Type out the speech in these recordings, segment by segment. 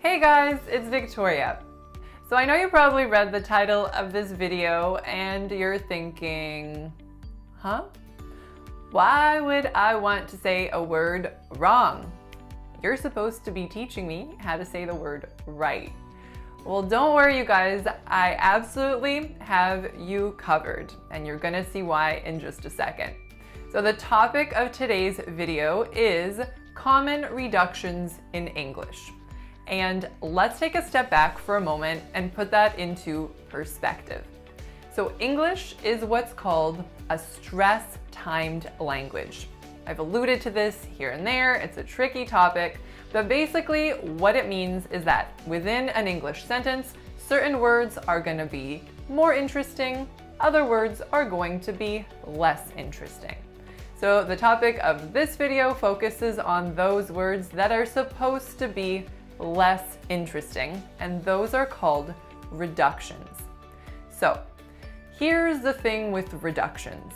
Hey guys, it's Victoria. So I know you probably read the title of this video and you're thinking, huh? Why would I want to say a word wrong? You're supposed to be teaching me how to say the word right. Well, don't worry you guys, I absolutely have you covered and you're gonna see why in just a second. So the topic of today's video is common reductions in English. And let's take a step back for a moment and put that into perspective. So English is what's called a stress-timed language. I've alluded to this here and there, it's a tricky topic, but basically what it means is that within an English sentence, certain words are going to be more interesting, other words are going to be less interesting. So the topic of this video focuses on those words that are supposed to be less interesting, and those are called reductions. So here's the thing with reductions.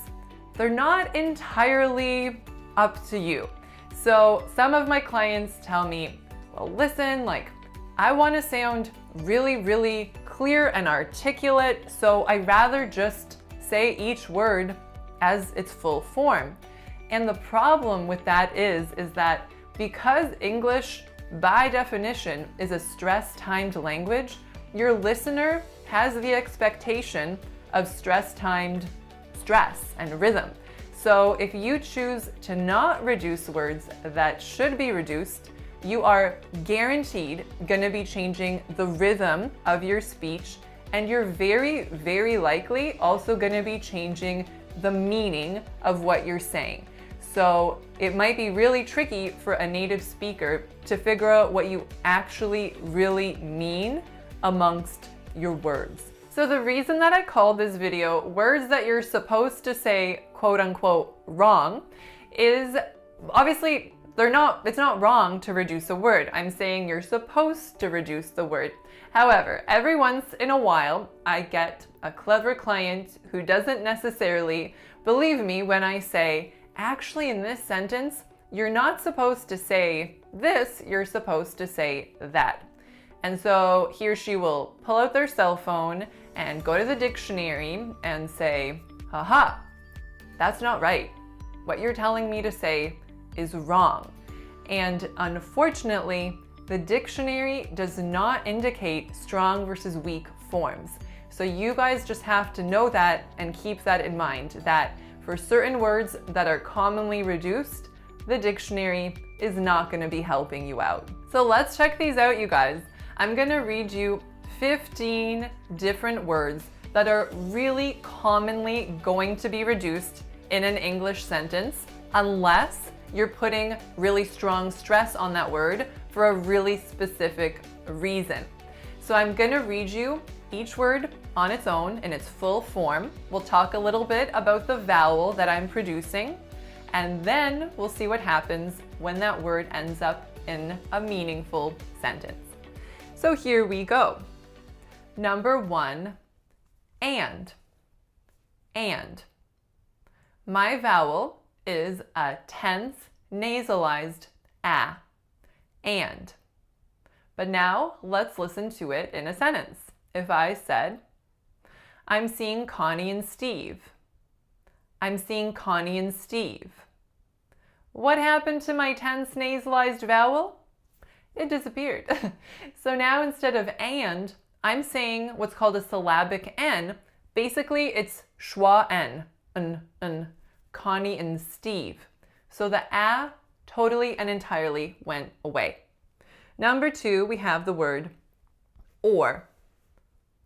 They're not entirely up to you. So some of my clients tell me, well, listen, I want to sound really clear and articulate, so I'd rather just say each word as its full form. And the problem with that is that because English by definition is a stress-timed language, your listener has the expectation of stress-timed stress and rhythm. So if you choose to not reduce words that should be reduced, you are guaranteed going to be changing the rhythm of your speech, and you're very likely also going to be changing the meaning of what you're saying. So it might be really tricky for a native speaker to figure out what you actually really mean amongst your words. So the reason that I called this video words that you're supposed to say quote unquote wrong is obviously it's not wrong to reduce a word. I'm saying you're supposed to reduce the word. However, every once in a while, I get a clever client who doesn't necessarily believe me when I say, actually in this sentence, you're not supposed to say this, you're supposed to say that. And so he or she will pull out their cell phone and go to the dictionary and say, haha, that's not right. What you're telling me to say is wrong. And unfortunately, the dictionary does not indicate strong versus weak forms. So you guys just have to know that and keep that in mind, that for certain words that are commonly reduced, the dictionary is not going to be helping you out. So let's check these out, you guys. I'm going to read you 15 different words that are really commonly going to be reduced in an English sentence unless you're putting really strong stress on that word for a really specific reason. So I'm going to read you each word on its own in its full form. We'll talk a little bit about the vowel that I'm producing, and then we'll see what happens when that word ends up in a meaningful sentence. So here we go. Number 1, and. And. My vowel is a tense nasalized a, and. But now let's listen to it in a sentence. If I said, I'm seeing Connie and Steve. I'm seeing Connie and Steve. What happened to my tense nasalized vowel? It disappeared. So now instead of and, I'm saying what's called a syllabic N. Basically, it's schwa N, Connie and Steve. So the a totally and entirely went away. Number 2, we have the word or.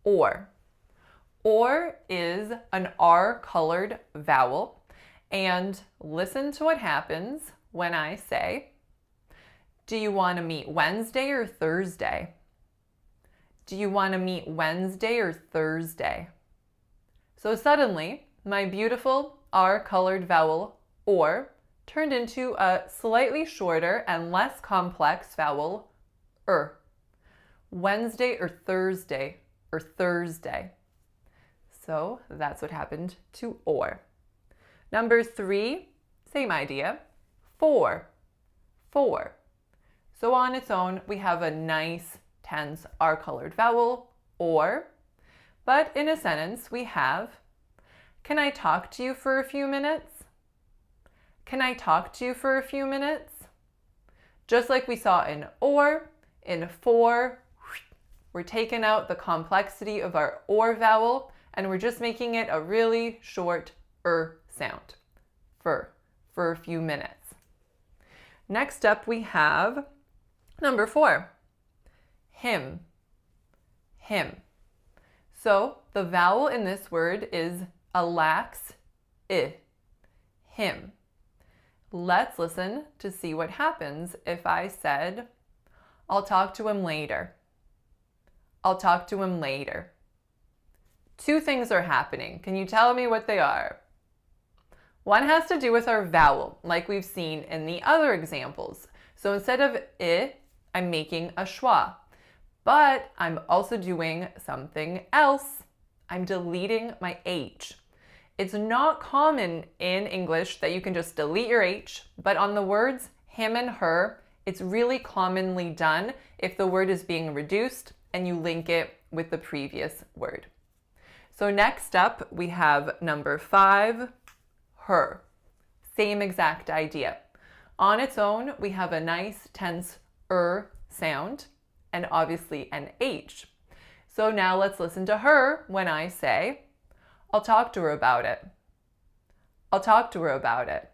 Or is an R-colored vowel. And listen to what happens when I say, do you want to meet Wednesday or Thursday? Do you want to meet Wednesday or Thursday? So suddenly, my beautiful R-colored vowel, or, turned into a slightly shorter and less complex vowel, Wednesday or Thursday, or Thursday. So that's what happened to or. Number 3, same idea, for. So on its own, we have a nice tense R-colored vowel, or. But in a sentence, we have, can I talk to you for a few minutes? Can I talk to you for a few minutes? Just like we saw in or, in for, we're taking out the complexity of our or vowel and we're just making it a really short sound. For a few minutes. Next up we have number 4. Him. Him. So the vowel in this word is a lax I. Him. Let's listen to see what happens if I said, I'll talk to him later. I'll talk to him later. 2 things are happening. Can you tell me what they are? One has to do with our vowel, like we've seen in the other examples. So instead of I, I'm making a schwa. But I'm also doing something else. I'm deleting my H. It's not common in English that you can just delete your H, but on the words him and her, it's really commonly done if the word is being reduced and you link it with the previous word. So next up, we have number 5, her. Same exact idea. On its own, we have a nice tense sound and obviously an H. So now let's listen to her when I say, I'll talk to her about it. I'll talk to her about it.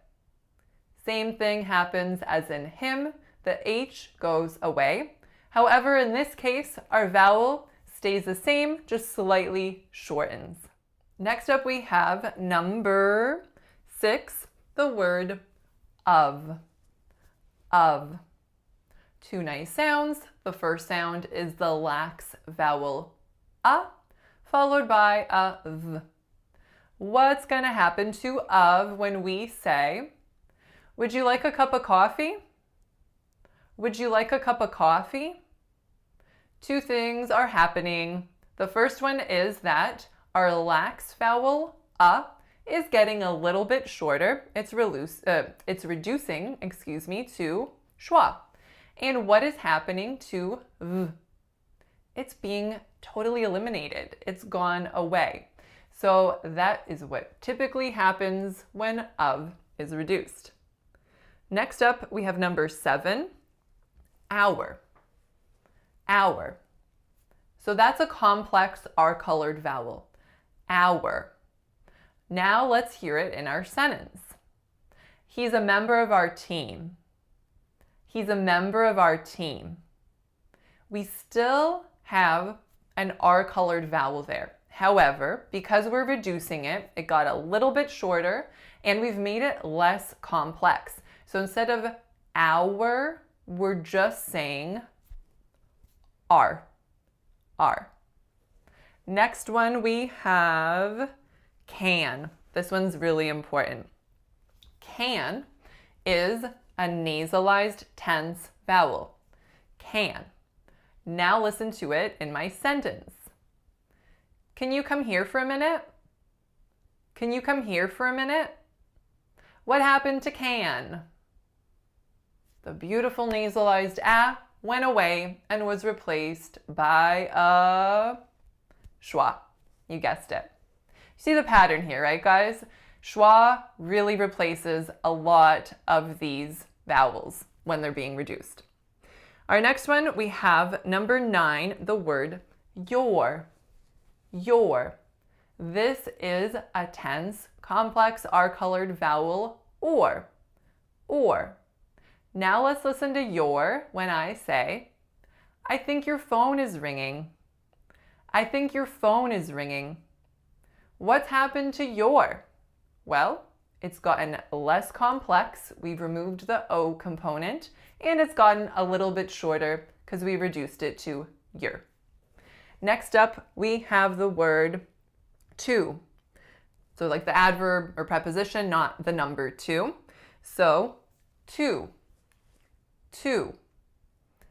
Same thing happens as in him, the H goes away. However, in this case, our vowel stays the same, just slightly shortens. Next up we have number 6, the word of. Of. 2 nice sounds. The first sound is the lax vowel a, followed by a v. What's going to happen to of when we say, would you like a cup of coffee? Would you like a cup of coffee? 2 things are happening. The first one is that our lax vowel a is getting a little bit shorter. It's reducing, to schwa. And what is happening to v? It's being totally eliminated. It's gone away. So that is what typically happens when of is reduced. Next up, we have number 7, hour. Hour. So that's a complex R-colored vowel. Hour. Now let's hear it in our sentence. He's a member of our team. He's a member of our team. We still have an R-colored vowel there. However, because we're reducing it, it got a little bit shorter and we've made it less complex. So instead of our, we're just saying R. R. Next one we have can. This one's really important. Can is a nasalized tense vowel. Can. Now listen to it in my sentence. Can you come here for a minute? Can you come here for a minute? What happened to can? The beautiful nasalized a went away and was replaced by a schwa. You guessed it. You see the pattern here, right, guys? Schwa really replaces a lot of these vowels when they're being reduced. Our next one, we have number 9, the word your. Your. This is a tense, complex R-colored vowel or. Or. Now let's listen to your when I say, I think your phone is ringing. I think your phone is ringing. What's happened to your? Well, it's gotten less complex. We've removed the O component and it's gotten a little bit shorter because we reduced it to your. Next up, we have the word to. So like the adverb or preposition, not the number 2. So to. To.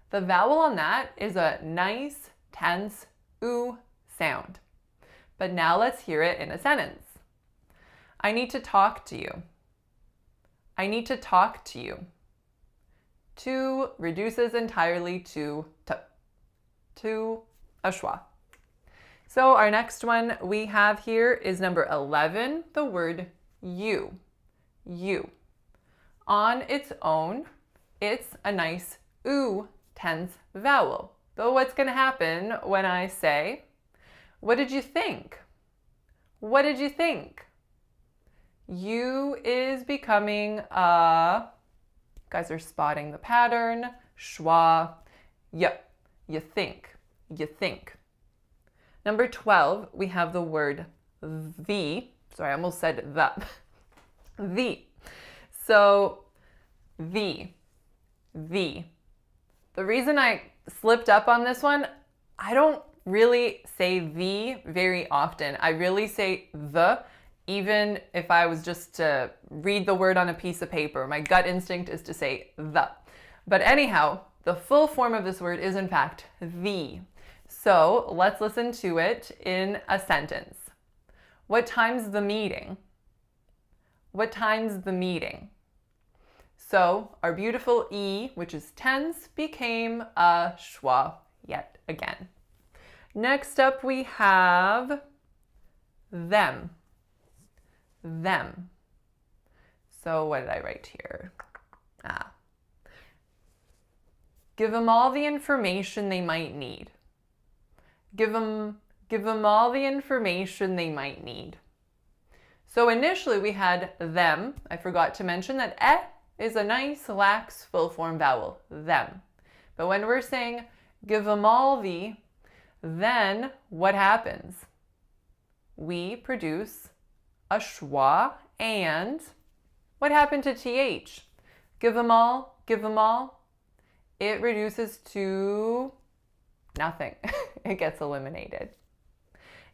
The vowel on that is a nice, tense oo sound. But now let's hear it in a sentence. I need to talk to you. I need to talk to you. To reduces entirely to t. to a schwa. So our next one we have here is number 11, the word you. You. On its own, it's a nice oo tense vowel. But what's going to happen when I say, what did you think? What did you think? You is becoming a, you guys are spotting the pattern, schwa, yep, you think, you think. Number 12, we have the word the. Sorry, I almost said the. The. So, the. The. The reason I slipped up on this one, I don't really say the very often. I really say the, even if I was just to read the word on a piece of paper. My gut instinct is to say the. But anyhow, the full form of this word is in fact the. So let's listen to it in a sentence. What time's the meeting? What time's the meeting? So our beautiful E, which is tense, became a schwa yet again. Next up we have them. Them. So what did I write here? Give them all the information they might need. Give them all the information they might need. So initially we had them. I forgot to mention that is a nice, lax, full form vowel, them. But when we're saying give them all the, then what happens? We produce a schwa, and what happened to th? Give them all, give them all. It reduces to nothing. It gets eliminated.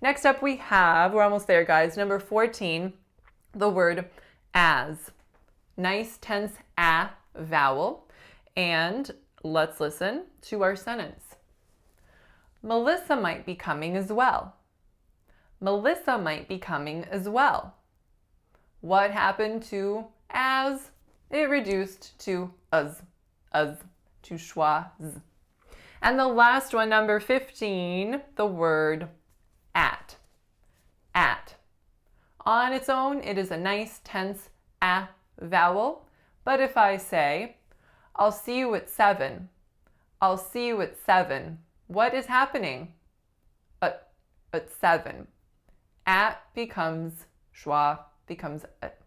Next up we have, we're almost there guys, number 14, the word as. Nice tense a vowel. And let's listen to our sentence. Melissa might be coming as well. Melissa might be coming as well. What happened to as? It reduced to uz, to schwa, z. And the last one, number 15, the word at. At. On its own, it is a nice tense a vowel. But if I say, I'll see you at 7, I'll see you at 7, what is happening? At 7. At becomes schwa, becomes at.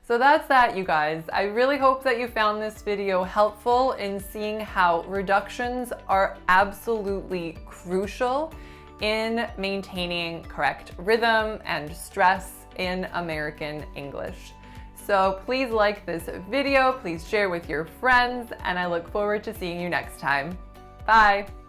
So that's that, you guys. I really hope that you found this video helpful in seeing how reductions are absolutely crucial in maintaining correct rhythm and stress in American English. So please like this video, please share with your friends, and I look forward to seeing you next time. Bye!